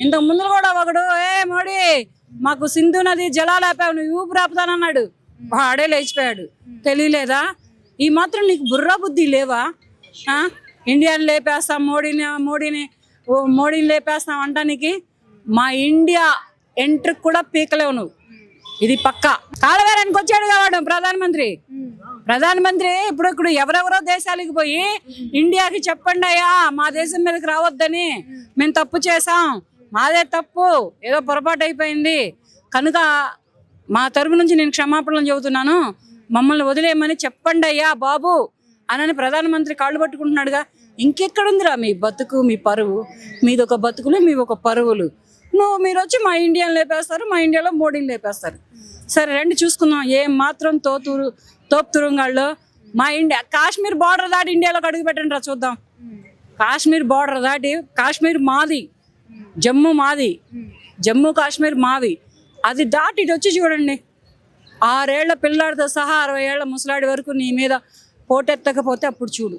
ఇంతకు ముందు కూడా ఒకడు మోడీ మాకు సింధు నది జలాలు ఆపావు, నువ్వు ఊపిరి ఆపుతానన్నాడు, వాడే లేచిపోయాడు. తెలియలేదా? ఈ మాత్రం నీకు బుర్రా బుద్ధి లేవా? ఇండియాని లేపేస్తాం, మోడీని లేపేస్తాం అంటానికి. మా ఇండియా ఎంట్రీ కూడా పీకలేవు నువ్వు, ఇది పక్కా. కాలవేరానికి వచ్చాడు కావడం ప్రధానమంత్రి ఇప్పుడు ఎవరెవరో దేశాలకు పోయి ఇండియాకి చెప్పండి అయ్యా మా దేశం మీదకి రావద్దని, మేము తప్పు చేసాం, మాదే తప్పు, ఏదో పొరపాటు అయిపోయింది కనుక మా తరపు నుంచి నేను క్షమాపణలు చెబుతున్నాను, మమ్మల్ని వదిలేయమని చెప్పండి అయ్యా బాబు అని ప్రధానమంత్రి కాళ్ళు పట్టుకుంటున్నాడుగా. ఇంకెక్కడుందిరా మీ బతుకు, మీ పరువు? మీది ఒక బతుకులు, మీ ఒక పరువులు. మీరు వచ్చి మా ఇండియాని లేపేస్తారు, మా ఇండియాలో మోడీని లేపేస్తారు. సరే రండి చూసుకుందాం ఏం మాత్రం తోపుతురుంగాళ్ళు. మా ఇండియా కాశ్మీర్ బార్డర్ దాటి ఇండియాలోకి అడుగు పెట్టండి రా చూద్దాం. కాశ్మీర్ బార్డర్ దాటి, కాశ్మీర్ మాది, జమ్మూ కాశ్మీర్ మావి, అది దాటి ఇటు వచ్చి చూడండి. 6 ఏళ్ల పిల్లాడితో సహా 60 ఏళ్ల ముసలాడి వరకు నీ మీద పోటెత్తకపోతే అప్పుడు చూడు.